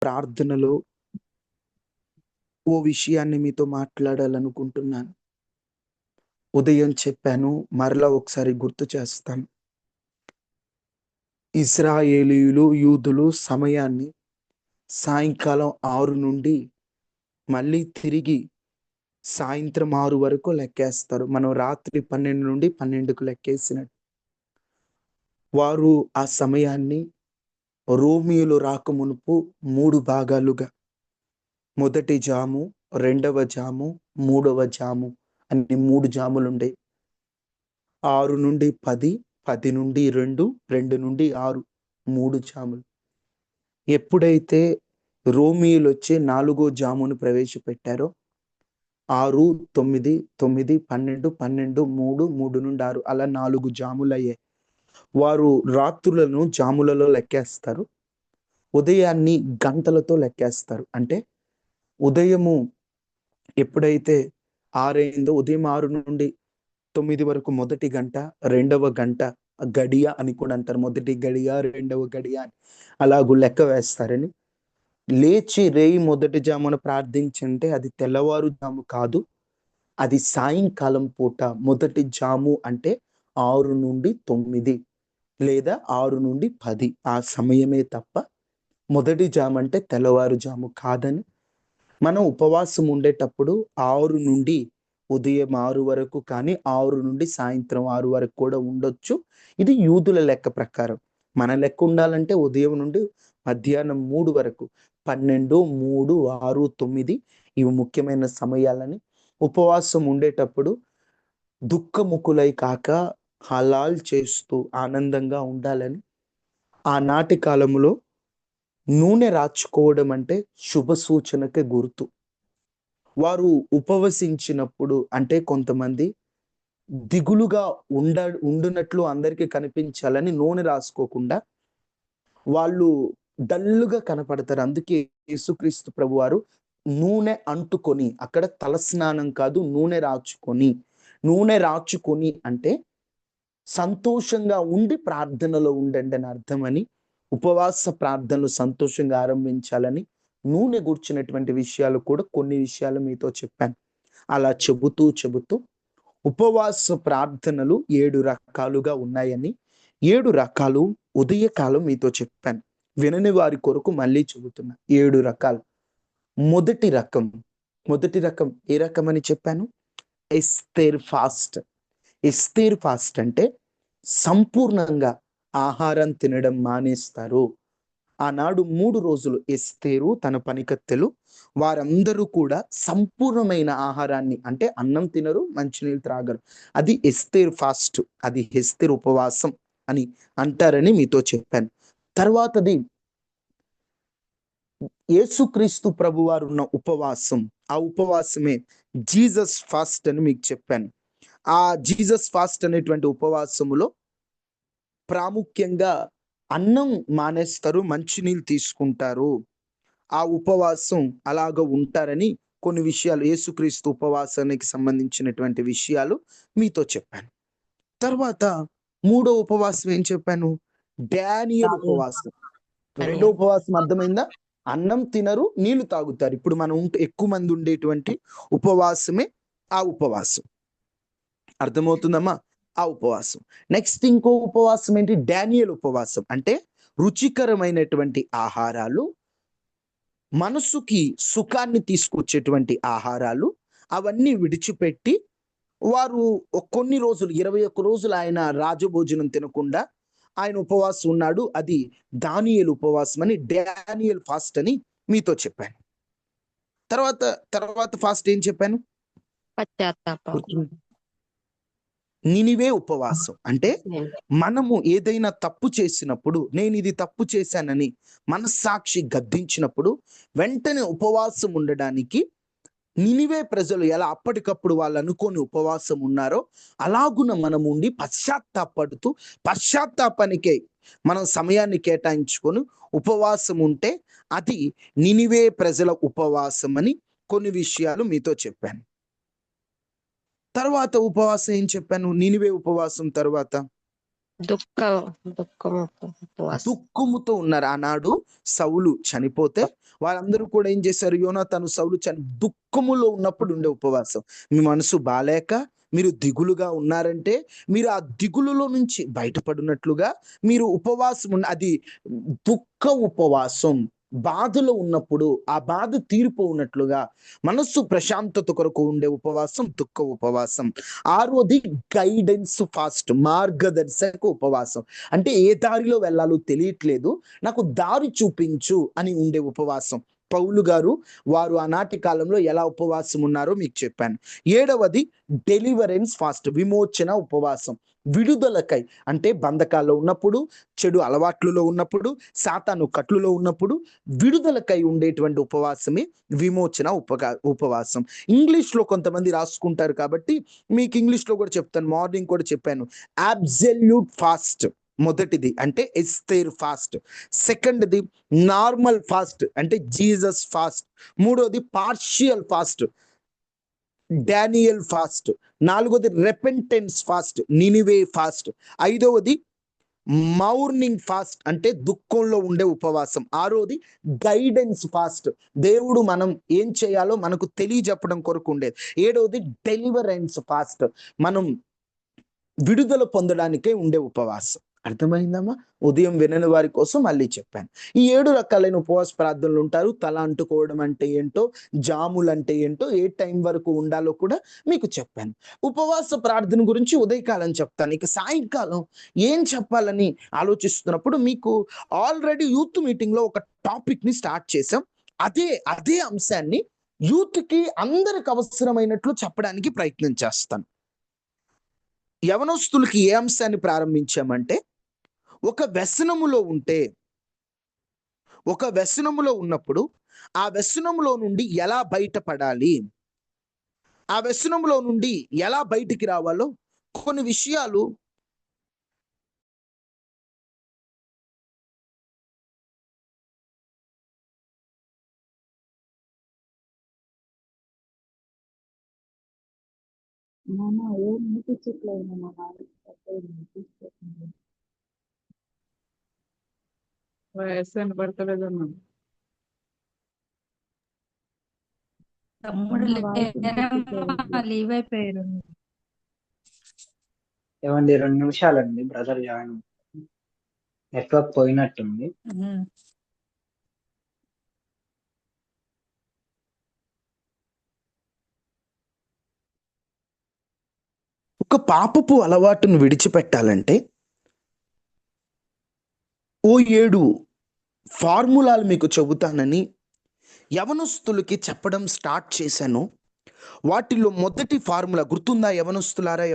ప్రార్థనలో ఓ విషయాన్ని మీతో మాట్లాడాలనుకుంటున్నాను. ఉదయం చెప్పాను, మరలా ఒకసారి గుర్తు చేస్తాను. ఇశ్రాయేలీయులు, యూదులు సమయాన్ని సాయంకాలం 6 నుండి మళ్ళీ తిరిగి సాయంత్రం 6 వరకు లెక్కేస్తారు. మనం రాత్రి 12 నుండి 12కు లెక్కేసినట్టు. వారు ఆ సమయాన్ని రోమియోలు రాకమునుపు 3 భాగాలుగా, మొదటి జాము, రెండవ జాము, మూడవ జాము అని 3 జాములుండేవి. 6 నుండి 10, 10 నుండి 2, 2 నుండి 6 3 జాములు. ఎప్పుడైతే రోమియోలొచ్చి 4 జామును ప్రవేశపెట్టారో 6, 9, 9, 12, 12, 3, 3 నుండి 6 అలా 4 జాములయ్యాయి. వారు రాత్రులను జాములలో లెక్కేస్తారు. ఉదయాన్ని గంటలతో లెక్కేస్తారు. అంటే ఉదయము ఎప్పుడైతే 6 అయిందో ఉదయం 6 నుండి 9 వరకు మొదటి గంట, రెండవ గంట గడియ అని కూడా అంటారు. మొదటి గడియ, రెండవ గడియ అని అలాగూ లెక్క వేస్తారని. లేచి రేయి మొదటి జామున ప్రార్థించంటే అది తెల్లవారుజాము కాదు. అది సాయంకాలం పూట మొదటి జాము అంటే 6 నుండి 9 లేదా 6 నుండి 10 ఆ సమయమే తప్ప మొదటి జాము అంటే తెల్లవారుజాము కాదని. మనం ఉపవాసం ఉండేటప్పుడు 6 నుండి ఉదయం 6 వరకు కానీ 6 నుండి సాయంత్రం 6 వరకు కూడా ఉండొచ్చు. ఇది యూదుల లెక్క ప్రకారం. మన లెక్క ఉండాలంటే ఉదయం నుండి మధ్యాహ్నం 3 వరకు 12, 3, 6, 9 ఇవి ముఖ్యమైన సమయాలని. ఉపవాసం ఉండేటప్పుడు దుఃఖముఖులై కాక హలాల్ చేస్తూ ఆనందంగా ఉండాలని. ఆనాటి కాలంలో నూనె రాచుకోవడం అంటే శుభ సూచనకి గుర్తు. వారు ఉపవసించినప్పుడు అంటే కొంతమంది దిగులుగా ఉండునట్లు అందరికీ కనిపించాలని నూనె రాసుకోకుండా వాళ్ళు డల్లుగా కనపడతారు. అందుకే యేసుక్రీస్తు ప్రభువారు నూనె అంటుకొని, అక్కడ తలస్నానం కాదు నూనె రాచుకొని అంటే సంతోషంగా ఉండి ప్రార్థనలో ఉండండి అని అర్థమని. ఉపవాస ప్రార్థనలు సంతోషంగా ఆరంభించాలని నూనె గూర్చినటువంటి విషయాలు కూడా కొన్ని విషయాలు మీతో చెప్పాను. అలా చెబుతూ ఉపవాస ప్రార్థనలు 7 రకాలుగా ఉన్నాయని, 7 రకాలు ఉదయకాలం మీతో చెప్పాను. వినని వారి కొరకు మళ్ళీ చెబుతున్నా. 7 రకాలు. మొదటి రకం ఏ రకమని చెప్పాను? ఎస్తేర్ ఫాస్ట్. ఎస్తేర్ ఫాస్ట్ అంటే సంపూర్ణంగా ఆహారం తినడం మానేస్తారు. ఆనాడు 3 రోజులు ఎస్తేరు, తన పనికత్తెలు వారందరూ కూడా సంపూర్ణమైన ఆహారాన్ని అంటే అన్నం తినరు, మంచినీళ్ళు త్రాగరు. అది ఎస్తేర్ ఫాస్ట్. అది ఎస్తేర్ ఉపవాసం అని అంటారని మీతో చెప్పాను. తర్వాతది యేసుక్రీస్తు ప్రభువారు ఉన్న ఉపవాసం. ఆ ఉపవాసమే జీసస్ ఫాస్ట్ అని మీకు చెప్పాను. ఆ జీసస్ ఫాస్ట్ అనేటువంటి ఉపవాసములో ప్రాముఖ్యంగా అన్నం మానేస్తారు, మంచినీళ్ళు తీసుకుంటారు. ఆ ఉపవాసం అలాగ ఉంటారని కొన్ని విషయాలు యేసుక్రీస్తు ఉపవాసానికి సంబంధించినటువంటి విషయాలు మీతో చెప్పాను. తర్వాత మూడో ఉపవాసం ఏం చెప్పాను? డానియేల్ ఉపవాసం. రెండో ఉపవాసం అర్థమైందా? అన్నం తినరు, నీళ్లు తాగుతారు. ఇప్పుడు మనం ఎక్కువ మంది ఉండేటువంటి ఉపవాసమే ఆ ఉపవాసం. అర్థమవుతుందమ్మా? ఆ ఉపవాసం. నెక్స్ట్ ఇంకో ఉపవాసం ఏంటి? డానియేల్ ఉపవాసం. అంటే రుచికరమైనటువంటి ఆహారాలు, మనసుకి సుఖాన్ని తీసుకొచ్చేటువంటి ఆహారాలు అవన్నీ విడిచిపెట్టి వారు కొన్ని రోజులు 21 రోజులు ఆయన రాజభోజనం తినకుండా ఆయన ఉపవాసం ఉన్నాడు. అది దానియేలు ఉపవాసం అని, డానియేల్ ఫాస్ట్ అని మీతో చెప్పాను. తర్వాత తర్వాత ఫాస్ట్ ఏం చెప్పాను? పశ్చాత్తాపం. నినివే ఉపవాసం. అంటే మనము ఏదైనా తప్పు చేసినప్పుడు, నేను ఇది తప్పు చేశానని మనస్సాక్షి గద్దించినప్పుడు వెంటనే ఉపవాసం ఉండడానికి నినివే ప్రజలు ఎలా అప్పటికప్పుడు వాళ్ళు అనుకోని ఉపవాసం ఉన్నారో అలాగున మనం ఉండి పశ్చాత్తాపడుతూ పశ్చాత్తాపానికే మనం సమయాన్ని కేటాయించుకొని ఉపవాసం ఉంటే అది నినివే ప్రజల ఉపవాసం అని కొన్ని విషయాలు మీతో చెప్పాను. తర్వాత ఉపవాసం ఏం చెప్పాను? నినివే ఉపవాసం తర్వాత దుఃఖ దుఃఖము ఉపవాసం. దుఃఖముతో ఉన్నారు. ఆనాడు సౌలు చనిపోతే వాళ్ళందరూ కూడా ఏం చేశారు? యోనాతాను సౌలు దుఃఖములో ఉన్నప్పుడు ఉండే ఉపవాసం. మీ మనసు బాలేక మీరు దిగులుగా ఉన్నారంటే మీరు ఆ దిగులులో నుంచి బయటపడినట్లుగా మీరు ఉపవాసం అది దుఃఖ ఉపవాసం. బాధలో ఉన్నప్పుడు ఆ బాధ తీరిపోనట్లుగా మనస్సు ప్రశాంతత కొరకు ఉండే ఉపవాసం దుఃఖ ఉపవాసం. ఆరోది గైడెన్స్ ఫాస్ట్, మార్గదర్శక ఉపవాసం. అంటే ఏ దారిలో వెళ్ళాలో తెలియట్లేదు, నాకు దారి చూపించు అని ఉండే ఉపవాసం. పౌలు గారు వారు ఆనాటి కాలంలో ఎలా ఉపవాసం ఉన్నారో మీకు చెప్పాను. 7వది డెలివరెన్స్ ఫాస్ట్, విమోచన ఉపవాసం. విడుదలకై, అంటే బంధకాల్లో ఉన్నప్పుడు, చెడు అలవాట్లలో ఉన్నప్పుడు, సాతాను కట్లులో ఉన్నప్పుడు విడుదలకై ఉండేటువంటి ఉపవాసమే విమోచన ఉపవాసం. ఇంగ్లీష్లో కొంతమంది రాసుకుంటారు కాబట్టి మీకు ఇంగ్లీష్లో కూడా చెప్తాను, మార్నింగ్ కూడా చెప్పాను. అబ్సల్యూట్ ఫాస్ట్ మొదటిది అంటే ఎస్తేర్ ఫాస్ట్. సెకండ్ది నార్మల్ ఫాస్ట్ అంటే జీసస్ ఫాస్ట్. మూడోది పార్షియల్ ఫాస్ట్, డానియల్ ఫాస్ట్. నాలుగోది రెపెంటెన్స్ ఫాస్ట్, నినివే ఫాస్ట్. ఐదవది మౌర్నింగ్ ఫాస్ట్ అంటే దుఃఖంలో ఉండే ఉపవాసం. ఆరోది గైడెన్స్ ఫాస్ట్, దేవుడు మనం ఏం చేయాలో మనకు తెలియజెప్పడం కొరకు ఉండేది. ఏడవది డెలివరెన్స్ ఫాస్ట్, మనం విడుదల పొందడానికే ఉండే ఉపవాసం. అర్థమైందమ్మా? ఉదయం వినని వారి కోసం మళ్ళీ చెప్పాను. ఈ 7 రకాలైన ఉపవాస ప్రార్థనలు ఉంటారు. తల అంటుకోవడం అంటే ఏంటో, జాములు అంటే ఏంటో, ఏ టైం వరకు ఉండాలో కూడా మీకు చెప్పాను. ఉపవాస ప్రార్థన గురించి ఉదయకాలం చెప్తాను. ఇక సాయంకాలం ఏం చెప్పాలని ఆలోచిస్తున్నప్పుడు మీకు ఆల్రెడీ యూత్ మీటింగ్లో ఒక టాపిక్ని స్టార్ట్ చేసాం. అదే అంశాన్ని యూత్కి అందరికి అవసరమైనట్లు చెప్పడానికి ప్రయత్నం చేస్తాను. యవనస్తులకి ఏ అంశాన్ని ప్రారంభించామంటే, ఒక వ్యసనములో ఉన్నప్పుడు ఆ వ్యసనములో నుండి ఎలా బయటపడాలి, ఆ వ్యసనములో నుండి ఎలా బయటికి రావాలో కొన్ని విషయాలు వాయిస్ వినపడతలేదమ్మా. తమ్ముడు లీవ్ అయిపోయారు. ఏమండి 2 నిమిషాలండి, బ్రదర్ జాయిన్ నెట్వర్క్ పోయినట్టుంది. ఒక పాపపు అలవాటును విడిచిపెట్టాలంటే ఓ 7 ఫార్ములాలు మీకు చెబుతానని యవనస్తులకి చెప్పడం స్టార్ట్ చేశాను. వాటిలో మొదటి ఫార్ములా గుర్తుందా యవనస్తులారా?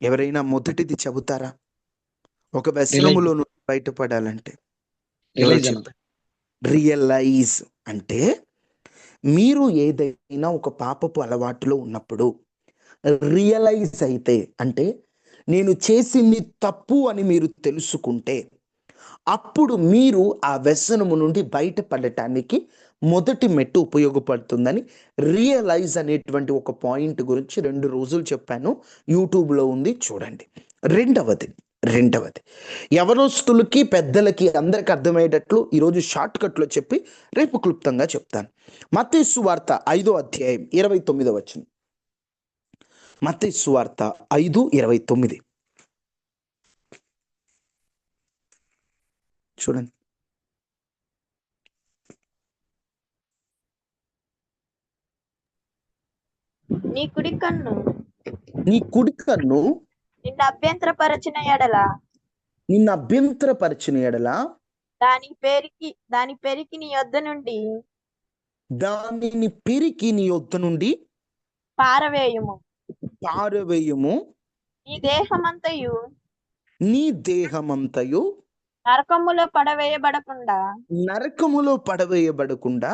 ఎవరైనా మొదటిది చెబుతారా? ఒక వ్యసనములో నుండి బయటపడాలంటే రియలైజ్ అంటే మీరు ఏదైనా ఒక పాపపు అలవాటులో ఉన్నప్పుడు రియలైజ్ అయితే, అంటే నేను చేసింది తప్పు అని మీరు తెలుసుకుంటే, అప్పుడు మీరు ఆ వ్యసనము నుండి బయటపడటానికి మొదటి మెట్టు ఉపయోగపడుతుందని రియలైజ్ అనేటువంటి ఒక పాయింట్ గురించి 2 రోజులు చెప్పాను. యూట్యూబ్లో ఉంది, చూడండి. రెండవది యవనస్తులకి పెద్దలకి అందరికి అర్థమయ్యేటట్లు ఈరోజు షార్ట్ కట్లో చెప్పి రేపు క్లుప్తంగా చెప్తాను. మత్తయి సువార్త 5వ అధ్యాయం 29వ వచనం. మత్తయి సువార్త 5:29 చూడండి. నీ కుడి కన్ను నిన్ను అభ్యంతరపరచిన ఎడల దాని పెరికి నీ యొద్ద నుండి దానిని పిరికి నీ యొద్ద నుండి పారవేయుము. నీ దేహమంతయు నరకములో పడవేయబడకుండా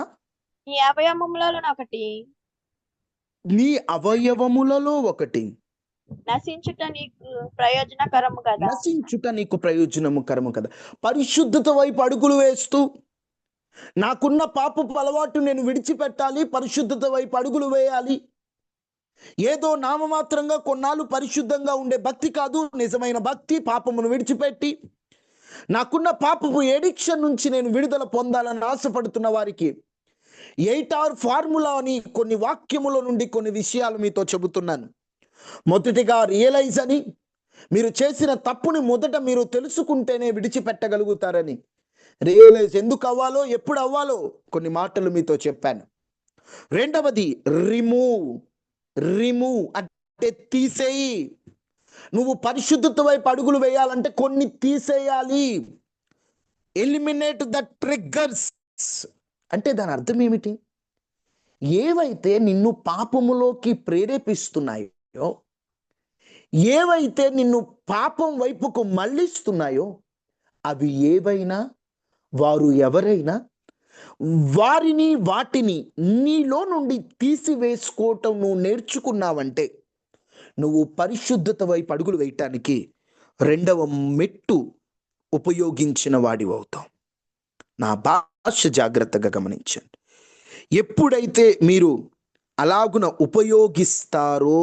నీ అవయవములలో ఒకటి నశించుట నీకు ప్రయోజనకరము కదా. పరిశుద్ధత వైపు అడుగులు వేస్తూ, నాకున్న పాపపు అలవాటు నేను విడిచిపెట్టాలి, పరిశుద్ధత వైపు అడుగులు వేయాలి, ఏదో నామమాత్రంగా కొన్నాళ్ళు పరిశుద్ధంగా ఉండే భక్తి కాదు. నిజమైన భక్తి పాపమును విడిచిపెట్టి నాకున్న పాపపు ఎడిక్షన్ నుంచి నేను విడుదల పొందాలని ఆశపడుతున్న వారికి 8R ఫార్ములా అని కొన్ని వాక్యముల నుండి కొన్ని విషయాలు మీతో చెబుతున్నాను. మొదటిగా రియలైజ్ అని, మీరు చేసిన తప్పుని మొదట మీరు తెలుసుకుంటేనే విడిచిపెట్టగలుగుతారని. రియలైజ్ ఎందుకు అవ్వాలో, ఎప్పుడు అవ్వాలో కొన్ని మాటలు మీతో చెప్పాను. రెండవది రిమూవ్ అంటే తీసేయి. నువ్వు పరిశుద్ధత వైపు అడుగులు వేయాలంటే కొన్ని తీసేయాలి. ఎలిమినేట్ ద ట్రిగ్గర్స్ అంటే దాని అర్థం ఏమిటి? ఏవైతే నిన్ను పాపములోకి ప్రేరేపిస్తున్నాయో, ఏవైతే నిన్ను పాపం వైపుకు మళ్ళిస్తున్నాయో, అవి ఏవైనా, వారు ఎవరైనా, వాటిని నీలో నుండి తీసివేసుకోవటం నువ్వు నేర్చుకున్నావంటే నువ్వు పరిశుద్ధత వైపు అడుగులు వేయటానికి రెండవ మెట్టు ఉపయోగించిన వాడివి అవుతావు. నా భాష జాగ్రత్తగా గమనించండి. ఎప్పుడైతే మీరు అలాగున ఉపయోగిస్తారో,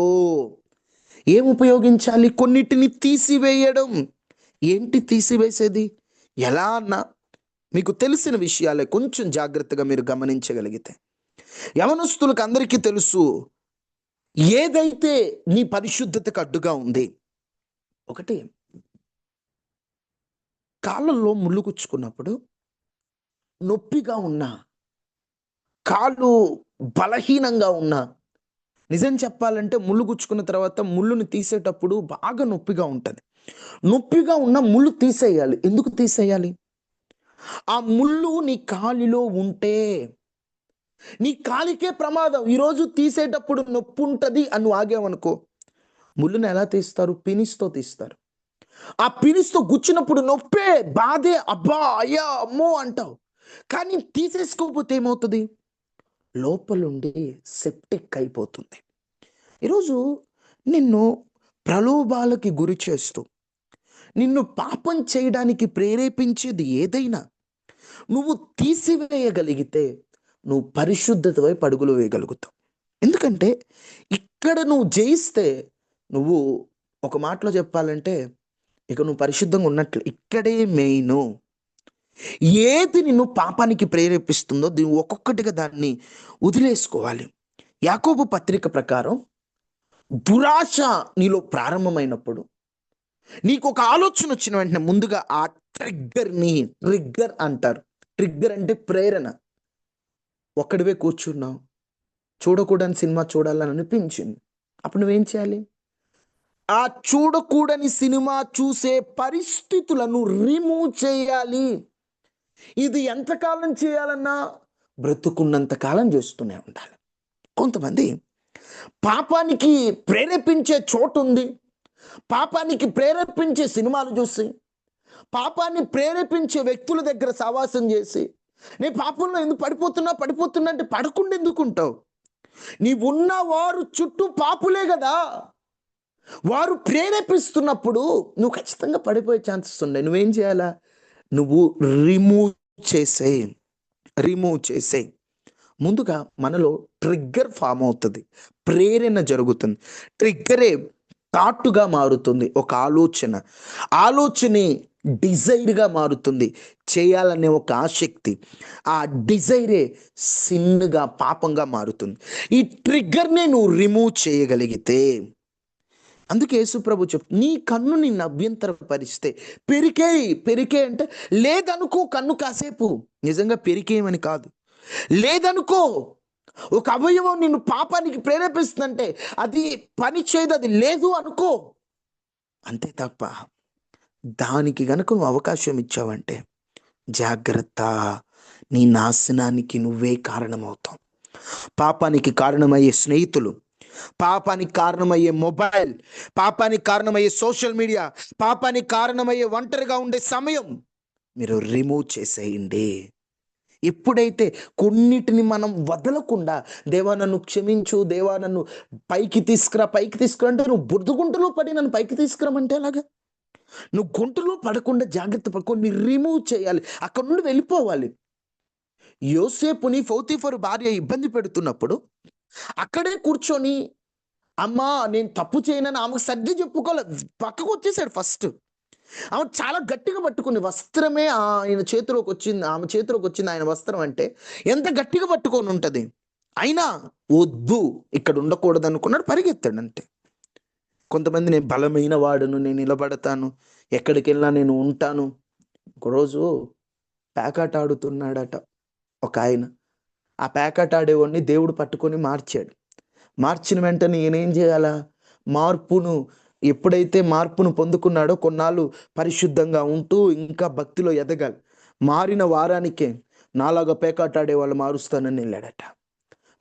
ఏం ఉపయోగించాలి? కొన్నిటిని తీసివేయడం. ఏంటి తీసివేసేది? ఎలా అన్నా మీకు తెలిసిన విషయాలే, కొంచెం జాగ్రత్తగా మీరు గమనించగలిగితే. యవనస్తులకు అందరికీ తెలుసు, ఏదైతే నీ పరిశుద్ధతకు అడ్డుగా ఉంది. ఒకటి, కాళ్ళల్లో ముళ్ళు గుచ్చుకున్నప్పుడు నొప్పిగా ఉన్నా, కాళ్ళు బలహీనంగా ఉన్నా, నిజం చెప్పాలంటే ముళ్ళు గుచ్చుకున్న తర్వాత ముళ్ళుని తీసేటప్పుడు బాగా నొప్పిగా ఉంటుంది. నొప్పిగా ఉన్న ముళ్ళు తీసేయాలి. ఎందుకు తీసేయాలి? ఆ ముళ్ళు నీ కాలిలో ఉంటే నీ కాలికే ప్రమాదం. ఈరోజు తీసేటప్పుడు నొప్పి ఉంటుంది అని నువ్వు ఆగావనుకో, ముళ్ళుని ఎలా తీస్తారు? పినిస్తో తీస్తారు. ఆ పినిస్తో గుచ్చినప్పుడు నొప్పే, బాధే, అబ్బా అయ్యా అమ్మో అంటావు. కానీ తీసేసుకోకపోతే ఏమవుతుంది? లోపలుండి సెప్టిక్ అయిపోతుంది. ఈరోజు నిన్ను ప్రలోభాలకి గురి చేస్తూ, నిన్ను పాపం చేయడానికి ప్రేరేపించేది ఏదైనా నువ్వు తీసివేయగలిగితే నువ్వు పరిశుద్ధత వైపు అడుగులు వేయగలుగుతావు. ఎందుకంటే ఇక్కడ నువ్వు జయిస్తే, నువ్వు ఒక మాటలో చెప్పాలంటే ఇక నువ్వు పరిశుద్ధంగా ఉన్నట్లు. ఇక్కడే మెయిన్. ఏది నిన్ను పాపానికి ప్రేరేపిస్తుందో దీన్ని ఒక్కొక్కటిగా దాన్ని వదిలేసుకోవాలి. యాకోబు పత్రిక ప్రకారం దురాశ నీలో ప్రారంభమైనప్పుడు, నీకు ఒక ఆలోచన వచ్చిన వెంటనే ముందుగా ఆ ట్రిగ్గర్ అంటారు. ట్రిగ్గర్ అంటే ప్రేరణ. ఒక్కడివే కూర్చున్నావు, చూడకూడని సినిమా చూడాలని అనిపించింది. అప్పుడు నువ్వేం చేయాలి? ఆ చూడకూడని సినిమా చూసే పరిస్థితులను రిమూవ్ చేయాలి. ఇది ఎంతకాలం చేయాలన్నా బ్రతుకున్నంత కాలం చేస్తూనే ఉండాలి. కొంతమంది పాపానికి ప్రేరేపించే చోటు ఉంది, పాపానికి ప్రేరేపించే సినిమాలు చూసి, పాపాన్ని ప్రేరేపించే వ్యక్తుల దగ్గర సావాసం చేసి, నీ పాపంలో ఎందుకు పడిపోతున్నా అంటే పడకుండా ఎందుకుంటావు? నీవున్న వారు చుట్టూ పాపులే కదా, వారు ప్రేరేపిస్తున్నప్పుడు నువ్వు ఖచ్చితంగా పడిపోయే ఛాన్సెస్ ఉన్నాయి. నువ్వేం చేయాలా? నువ్వు రిమూవ్ చేసే ముందుగా మనలో ట్రిగ్గర్ ఫామ్ అవుతుంది, ప్రేరణ జరుగుతుంది. ట్రిగ్గరే థాట్గా మారుతుంది. ఒక ఆలోచనే డిజైర్గా మారుతుంది, చేయాలనే ఒక ఆసక్తి. ఆ డిజైరే సిన్గా, పాపంగా మారుతుంది. ఈ ట్రిగ్గర్నే నువ్వు రిమూవ్ చేయగలిగితే, అందుకే యేసుప్రభు నీ కన్ను నిన్ను అభ్యంతరపరిస్తే పెరికే అంటే లేదనుకో, కన్ను కాసేపు నిజంగా పెరికేయమని కాదు, లేదనుకో. ఒక అవయవం నిన్ను పాపానికి ప్రేరేపిస్తుందంటే అది పని చేయదు, అది లేదు అనుకో, అంతే తప్ప దానికి గనుక నువ్వు అవకాశం ఇచ్చావంటే జాగ్రత్త, నీ నాశనానికి నువ్వే కారణమవుతావు. పాపానికి కారణమయ్యే స్నేహితులు, పాపానికి కారణమయ్యే మొబైల్, పాపానికి కారణమయ్యే సోషల్ మీడియా, పాపానికి కారణమయ్యే ఒంటరిగా ఉండే సమయం మీరు రిమూవ్ చేసేయండి. ఎప్పుడైతే కొన్నిటిని మనం వదలకుండా, దేవా నన్ను క్షమించు, దేవా నన్ను పైకి తీసుకురా అంటే నువ్వు బురదగుంటలో పడి నన్ను పైకి తీసుకురమంటే అలాగా? నువ్వు గుంటలో పడకుండా జాగ్రత్త పడుకొని రిమూవ్ చేయాలి, అక్కడ నుండి వెళ్ళిపోవాలి. యోసేపుని పోతీఫరు భార్య ఇబ్బంది పెడుతున్నప్పుడు అక్కడే కూర్చొని అమ్మా నేను తప్పు చేయనని ఆమెకు సర్ది చెప్పుకోలే, పక్కకు వచ్చేసాడు ఫస్ట్. ఆమె చాలా గట్టిగా పట్టుకుంది, వస్త్రమే ఆయన చేతిలోకి వచ్చింది, ఆమె చేతిలోకి వచ్చింది ఆయన వస్త్రం అంటే ఎంత గట్టిగా పట్టుకొని ఉంటది. అయినా వద్దు ఇక్కడ ఉండకూడదు అనుకున్నాడు, పరిగెత్తాడు అంతే. కొంతమంది నేను బలమైన వాడును, నేను నిలబడతాను, ఎక్కడికి వెళ్ళినా నేను ఉంటాను. ఒకరోజు పేకాట ఆడుతున్నాడట ఒక ఆయన. ఆ పేకాట ఆడేవాడిని దేవుడు పట్టుకొని మార్చాడు. మార్చిన వెంటనే ఈయనేం చేయాలా, ఎప్పుడైతే మార్పును పొందుకున్నాడో కొన్నాళ్ళు పరిశుద్ధంగా ఉంటూ ఇంకా భక్తిలో ఎదగాలి. మారిన వారానికే నాలాగా పేకాట ఆడేవాళ్ళు మారుస్తానని వెళ్ళాడట.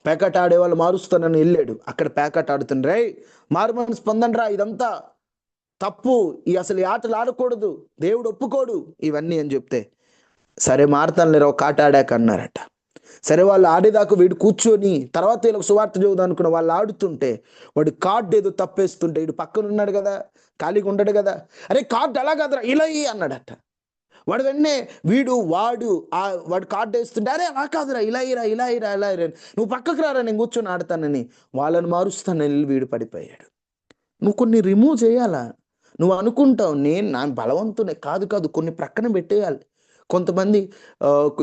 పేకాట ఆడేవాళ్ళు మారుస్తానని వెళ్ళాడు. అక్కడ పేకాట ఆడుతుండ్రే, మారు మనసు పొందండ్రా, ఇదంతా తప్పు, అసలు ఈ ఆటలు ఆడకూడదు, దేవుడు ఒప్పుకోడు ఇవన్నీ అని చెప్తే, సరే మారుతాను లేరా ఒక ఆట ఆడాక అన్నారట. సరే వాళ్ళు ఆడేదాకా వీడు కూర్చొని తర్వాత వీళ్ళకి సువార్త చదువుదాం అనుకున్న వాళ్ళు ఆడుతుంటే వాడు కార్డు ఏదో తప్పేస్తుంటే వీడు పక్కన ఉన్నాడు కదా, ఖాళీగా ఉండడు కదా, అరే కార్డు అలా కాదురా ఇలా అన్నాడట. వాడు వెంటనే వాడు కార్డు వేస్తుంటే అరే అలా కాదురా ఇలా నువ్వు పక్కకు రారా నేను కూర్చొని ఆడతానని వాళ్ళని మారుస్తానని వీడు పడిపోయాడు. నువ్వు కొన్ని రిమూవ్ చేయాలా. నువ్వు అనుకుంటావు నా బలవంతునే, కాదు, కొన్ని ప్రక్కన పెట్టేయాలి. కొంతమంది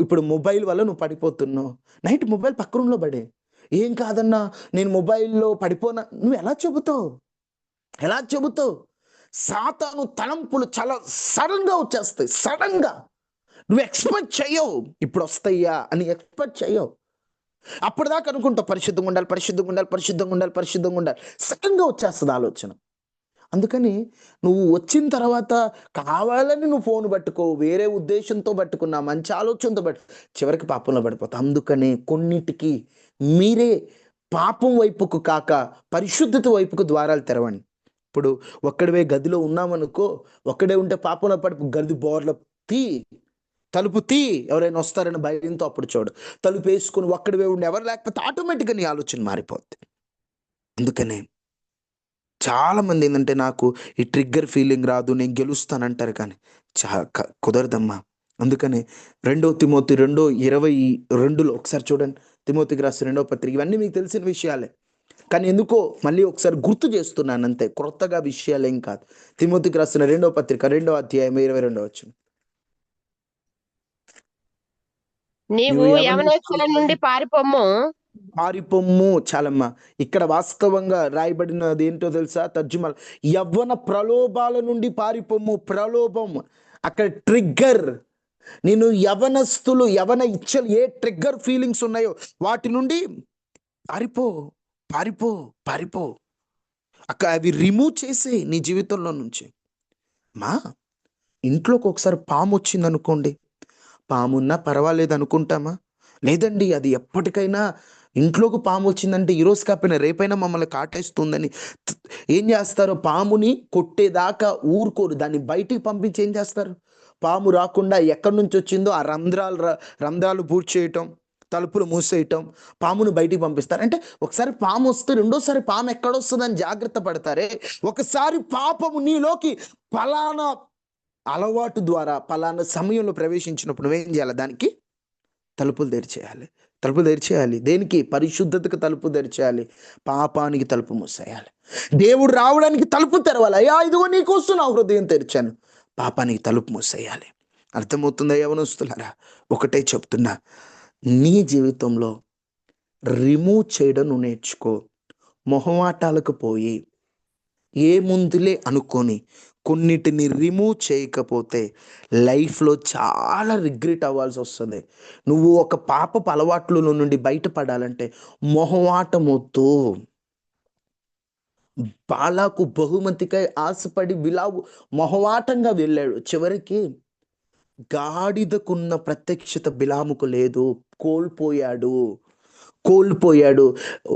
ఇప్పుడు మొబైల్ వల్ల నువ్వు పడిపోతున్నావు, నైట్ మొబైల్ పక్క రూమ్లో పడే, ఏం కాదన్నా నేను మొబైల్లో పడిపోనా, నువ్వు ఎలా చెబుతావు? సాతాను తలంపులు చాలా సడన్గా వచ్చేస్తాయి, సడన్గా నువ్వు ఎక్స్పెక్ట్ చెయ్యవు, ఇప్పుడు వస్తాయా అని ఎక్స్పెక్ట్ చెయ్యవు. అప్పటిదాకా అనుకుంటావు పరిశుద్ధంగా ఉండాలి, సడన్గా వచ్చేస్తుంది ఆలోచన. అందుకని నువ్వు వచ్చిన తర్వాత కావాలని నువ్వు ఫోన్ పట్టుకో, వేరే ఉద్దేశంతో పట్టుకున్నా, మంచి ఆలోచనతో చివరికి పాపంలో పడిపోతావు. అందుకని కొన్నిటికి మీరే పాపం వైపుకు కాక పరిశుద్ధత వైపుకు ద్వారాలు తెరవండి. ఇప్పుడు ఒక్కడివే గదిలో ఉన్నామనుకో, ఒక్కడే ఉంటే పాపంలో పడి గది బోర్ల తలుపు ఎవరైనా వస్తారని భయంతో అప్పుడు చూడు, తలుపు వేసుకుని ఒక్కడివే ఉండి ఎవరు లేకపోతే ఆటోమేటిక్గా నీ ఆలోచన మారిపోద్ది. అందుకనే చాలా మంది ఏంటంటే నాకు ఈ ట్రిగ్గర్ ఫీలింగ్ రాదు, నేను గెలుస్తానంటారు, కానీ కుదరదమ్మా. అందుకని 2 తిమోతి 2:22 ఒకసారి చూడండి. తిమోతికి రాసిన 2వ పత్రిక, ఇవన్నీ మీకు తెలిసిన విషయాలే, కానీ ఎందుకో మళ్ళీ ఒకసారి గుర్తు చేస్తున్నాను అంతే, కొత్తగా విషయాలేం కాదు. తిమోతికి రాసిన 2వ పత్రిక 2వ అధ్యాయం 22వ వచనం. నీవు యవనస్తుల నుండి పారిపొమ్ము. చాలమ్మా. ఇక్కడ వాస్తవంగా రాయబడినది ఏంటో తెలుసా? తర్జుమా, యవ్వన ప్రలోభాల నుండి పారిపొమ్ము. ప్రలోభం అక్కడ ట్రిగ్గర్. నేను యవన ఇచ్చలు ఏ ట్రిగ్గర్ ఫీలింగ్స్ ఉన్నాయో వాటి నుండి పారిపో. అక్కడ అవి రిమూవ్ చేసే నీ జీవితంలో నుంచి. ఇంట్లోకి ఒకసారి పాము వచ్చింది అనుకోండి, పామున్నా పర్వాలేదు అనుకుంటామా? లేదండి, అది ఎప్పటికైనా ఇంట్లోకి పాము వచ్చిందంటే ఈరోజు కాకపోయినా రేపైనా మమ్మల్ని కాటేస్తుందని ఏం చేస్తారు? పాముని కొట్టేదాకా ఊరుకోరు, దాన్ని బయటికి పంపించి ఏం చేస్తారు? పాము రాకుండా ఎక్కడి నుంచి వచ్చిందో ఆ రంధ్రాలు పూడ్చేయటం, తలుపులు మూసేయటం, పామును బయటికి పంపిస్తారు. అంటే ఒకసారి పాము వస్తే రెండోసారి పాము ఎక్కడొస్తుందని జాగ్రత్త పడతారే. ఒకసారి పాపము నీలోకి ఫలానా అలవాటు ద్వారా ఫలానా సమయంలో ప్రవేశించినప్పుడు నువ్వేం చేయాలి? దానికి తలుపులు తెరిచేయాలి. దేనికి? పరిశుద్ధతకు తలుపు తెరిచేయాలి, పాపానికి తలుపు మూసేయాలి. దేవుడు రావడానికి తలుపు తెరవాలి. అయ్యా ఇదిగో నీకోసం నా హృదయం తెరిచాను, పాపానికి తలుపు మూసేయాలి. అర్థమవుతుందా యవనస్తులారా? ఒకటే చెప్తున్నా, నీ జీవితంలో రిమూవ్ చేయడం నువ్వు నేర్చుకో. మొహమాటాలకు పోయి ఏముందులే అనుకొని కొన్నిటిని రిమూవ్ చేయకపోతే లైఫ్లో చాలా రిగ్రెట్ అవ్వాల్సి వస్తుంది. నువ్వు ఒక పాపపు అలవాట్ల నుండి బయటపడాలంటే మొహమాటం వద్దు. బాలాకు బహుమతికై ఆశపడి బిలాము మొహమాటంగా వెళ్ళాడు. చివరికి గాడిదకున్న ప్రత్యక్షత బిలాముకు లేదు, కోల్పోయాడు.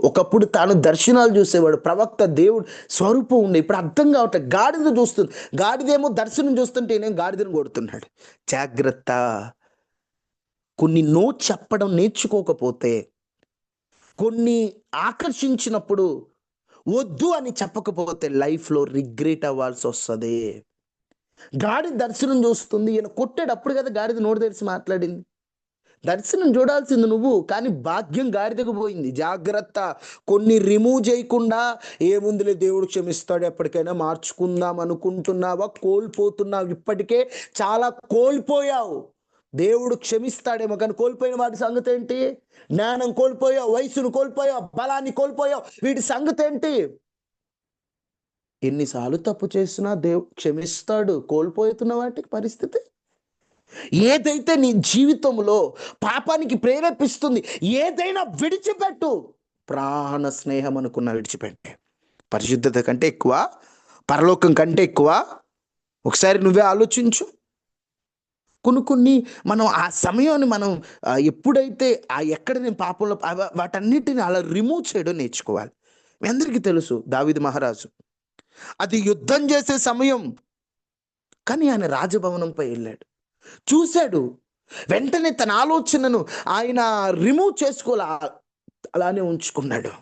ఒకప్పుడు తాను దర్శనాలు చూసేవాడు, ప్రవక్త, దేవుడు స్వరూపం ఉండే, ఇప్పుడు అర్థం కావట్లేదు. గాడిద చూస్తుంది, గాడిదేమో దర్శనం చూస్తుంటే నేను గాడిదను కొడుతున్నాడు. జాగ్రత్త. కొన్ని నో చెప్పడం నేర్చుకోకపోతే, కొన్ని ఆకర్షించినప్పుడు వద్దు అని చెప్పకపోతే లైఫ్లో రిగ్రెట్ అవ్వాల్సి వస్తుంది. గాడిద దర్శనం చూస్తుంది, ఈయన కొట్టాడు, అప్పుడు కదా గాడిద నోరు తెరిచి మాట్లాడింది. దర్శనం చూడాల్సింది నువ్వు, కానీ భాగ్యం గాడిదకు పోయింది. జాగ్రత్త, కొన్ని రిమూవ్ చేయకుండా ఏముందిలే దేవుడు క్షమిస్తాడు ఎప్పటికైనా మార్చుకుందాం అనుకుంటున్నావా? కోల్పోతున్నావు. ఇప్పటికే చాలా కోల్పోయావు. దేవుడు క్షమిస్తాడేమో, కానీ కోల్పోయిన వాటి సంగతి ఏంటి? జ్ఞానం కోల్పోయావు, వయసును కోల్పోయావు, బలాన్ని కోల్పోయావు. వీటి సంగతి ఏంటి? ఎన్నిసార్లు తప్పు చేసినా దేవుడు క్షమిస్తాడు. కోల్పోతున్న వాటికి పరిస్థితి ఏదైతే నీ జీవితంలో పాపానికి ప్రేరేపిస్తుంది, ఏదైనా విడిచిపెట్టు. ప్రాణ స్నేహం అనుకున్న విడిచిపెట్టే. పరిశుద్ధత కంటే ఎక్కువ, పరలోకం కంటే ఎక్కువ. ఒకసారి నువ్వే ఆలోచించు. కొన్ని మనం ఆ సమయాన్ని మనం ఎప్పుడైతే ఎక్కడ నేను పాపంలో వాటన్నిటిని అలా రిమూవ్ చేయడం నేర్చుకోవాలి. మీ అందరికీ తెలుసు దావీదు మహారాజు, అది యుద్ధం చేసే సమయం, కానీ ఆయన రాజభవనంపై వెళ్ళాడు, చూశాడు. వెంటనే తన ఆలోచనను ఆయన రిమూవ్ చేసుకోలే, అలానే ఉంచుకున్నాడు.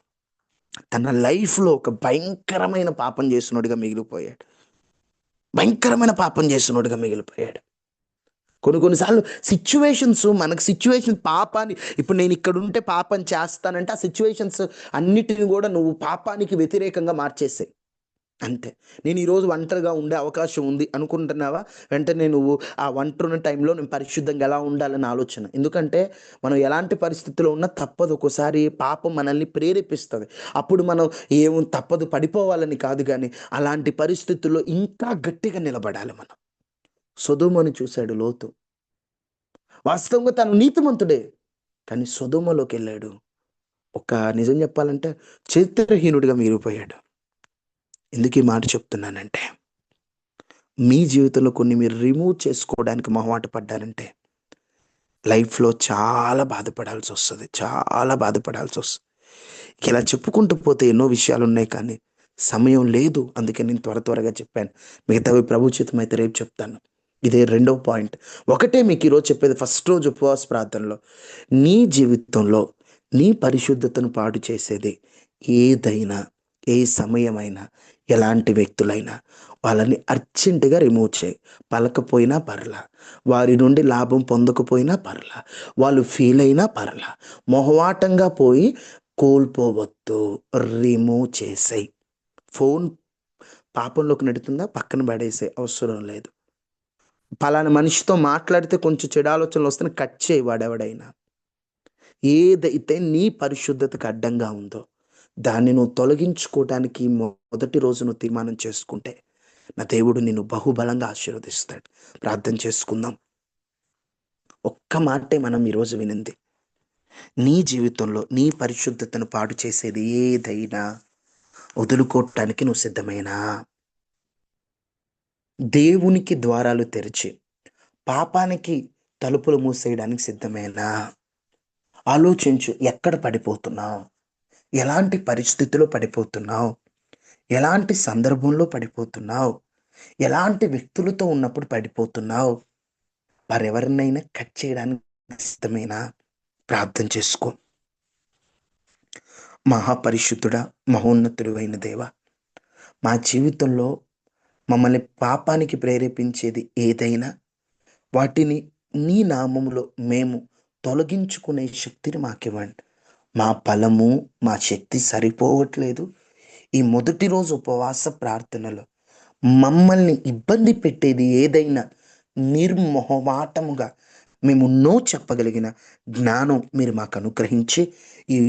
తన లైఫ్లో ఒక భయంకరమైన పాపం చేసినోడిగా మిగిలిపోయాడు. భయంకరమైన పాపం చేసినోడిగా మిగిలిపోయాడు. కొన్నిసార్లు సిచ్యువేషన్స్ మనకు పాపాన్ని, ఇప్పుడు నేను ఇక్కడ ఉంటే పాపం చేస్తానంటే ఆ సిచ్యువేషన్స్ అన్నిటిని కూడా నువ్వు పాపానికి వ్యతిరేకంగా మార్చేసాయి. అంతే. నేను ఈరోజు ఒంటరిగా ఉండే అవకాశం ఉంది అనుకుంటున్నావా? వెంటనే నువ్వు ఆ ఒంటరి టైంలో నేను పరిశుద్ధంగా ఎలా ఉండాలని ఆలోచన. ఎందుకంటే మనం ఎలాంటి పరిస్థితుల్లో ఉన్నా తప్పదు. ఒక్కోసారి పాపం మనల్ని ప్రేరేపిస్తుంది. అప్పుడు మనం ఏమో తప్పదు, పడిపోవాలని కాదు, కానీ అలాంటి పరిస్థితుల్లో ఇంకా గట్టిగా నిలబడాలి మనం. సొదొమని చూశాడు లోతు. వాస్తవంగా తను నీతిమంతుడే, కానీ సొదొమలోకి వెళ్ళాడు. ఒక నిజం చెప్పాలంటే చరిత్రహీనుడిగా మిగిలిపోయాడు. ఎందుకు ఈ మాట చెప్తున్నానంటే, మీ జీవితంలో కొన్ని మీరు రిమూవ్ చేసుకోవడానికి మొహమాట పడ్డారంటే లైఫ్లో చాలా బాధపడాల్సి వస్తుంది. ఇలా చెప్పుకుంటూ పోతే ఎన్నో విషయాలు ఉన్నాయి, కానీ సమయం లేదు. అందుకే నేను త్వరగా చెప్పాను. మిగతావి ప్రభు చిత్తం అయితే రేపు చెప్తాను. ఇదే రెండో పాయింట్. ఒకటే మీకు ఈరోజు చెప్పేది. ఫస్ట్ రోజు ఉపవాస ప్రార్థనలో నీ జీవితంలో నీ పరిశుద్ధతను పాడు చేసేది ఏదైనా, ఏ సమయమైనా, ఎలాంటి వ్యక్తులైనా వాళ్ళని అర్జెంటుగా రిమూవ్ చేయి. పలకపోయినా పర్లా, వారి నుండి లాభం పొందకపోయినా పర్లా, వాళ్ళు ఫీల్ అయినా పర్లా, మొహమాటంగా పోయి కోల్పోవద్దు, రిమూవ్ చేసేయి. ఫోన్ పాపంలోకి నెడుతుందా, పక్కన పడేసే, అవసరం లేదు. పలానా మనిషితో మాట్లాడితే కొంచెం చెడు ఆలోచనలు వస్తే కట్ చేయి. వాడెవడైనా ఏదైతే నీ పరిశుద్ధతకు అడ్డంగా ఉందో దాన్ని నువ్వు తొలగించుకోవడానికి మొదటి రోజు నువ్వు తీర్మానం చేసుకుంటే నా దేవుడు నిన్ను బహుబలంగా ఆశీర్వదిస్తాడు. ప్రార్థన చేసుకుందాం. ఒక్క మాటే మనం ఈరోజు వినింది. నీ జీవితంలో నీ పరిశుద్ధతను పాడు చేసేది ఏదైనా వదులుకోవటానికి నువ్వు సిద్ధమేనా? దేవునికి ద్వారాలు తెరిచి పాపానికి తలుపులు మూసేయడానికి సిద్ధమేనా? ఆలోచించు. ఎక్కడ పడిపోతున్నావు? ఎలాంటి పరిస్థితిలో పడిపోతున్నావు? ఎలాంటి సందర్భంలో పడిపోతున్నావు? ఎలాంటి వ్యక్తులతో ఉన్నప్పుడు పడిపోతున్నావు? వారెవరినైనా కట్ చేయడానికి సిద్ధమేనా? ప్రార్థన చేసుకో. మహాపరిశుద్ధుడా, మహోన్నతుడు అయిన దేవ, మా జీవితంలో మమ్మల్ని పాపానికి ప్రేరేపించేది ఏదైనా వాటిని నీ నామములో మేము తొలగించుకునే శక్తిని మాకివ్వండి. మా బలము, మా శక్తి సరిపోవట్లేదు. ఈ మొదటి రోజు ఉపవాస ప్రార్థనలో మమ్మల్ని ఇబ్బంది పెట్టేది ఏదైనా నిర్మోహమాటముగా మేము నో చెప్పగలిగిన జ్ఞానం మీరు మాకు అనుగ్రహించి ఈ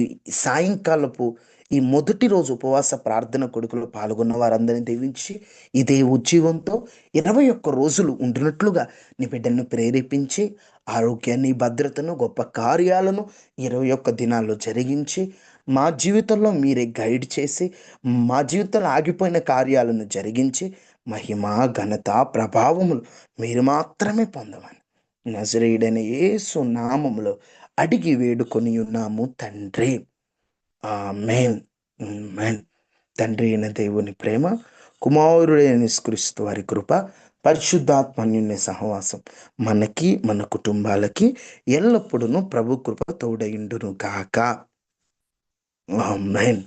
సాయంకాలపు ఈ మొదటి రోజు ఉపవాస ప్రార్థన కొడుకులో పాల్గొన్న వారందరినీ దీవించి ఇదే ఉజ్జీవంతో 21 రోజులు ఉండినట్లుగా నీ బిడ్డలను ప్రేరేపించి ఆరోగ్యాన్ని, భద్రతను, గొప్ప కార్యాలను 21 దినాల్లో జరిగించి మా జీవితంలో మీరే గైడ్ చేసి మా జీవితంలో ఆగిపోయిన కార్యాలను జరిగించి మహిమ, ఘనత, ప్రభావములు మీరు మాత్రమే పొందమని నజరేయుడైన యేసు నామములో అడిగి వేడుకొని ఉన్నాము తండ్రి. ఆమేన్. ఆమేన్. తండ్రి అయిన దేవుని ప్రేమ, కుమారుడైన క్రీస్తు వారి కృప, పరిశుద్ధాత్మన్యుని సహవాసం మనకి, మన కుటుంబాలకి ఎల్లప్పుడూ ప్రభు కృప తోడయుండును గాక. ఆమేన్.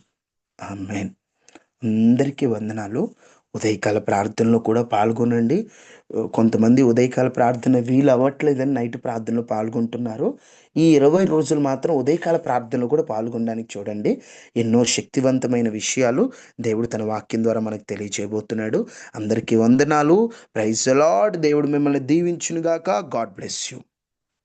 ఆమేన్. అందరికీ వందనాలు. ఉదయకాల ప్రార్థనలో కూడా పాల్గొనండి. కొంతమంది ఉదయకాల ప్రార్థన వీలు అవ్వట్లేదని నైట్ ప్రార్థనలో పాల్గొంటున్నారు. ఈ 20 రోజులు మాత్రం ఉదయకాల ప్రార్థనలో కూడా పాల్గొనడానికి చూడండి. ఎన్నో శక్తివంతమైన విషయాలు దేవుడు తన వాక్యం ద్వారా మనకు తెలియజేయబోతున్నాడు. అందరికీ వందనాలు. Praise the Lord. దేవుడు మిమ్మల్ని దీవించునుగాక. God bless you.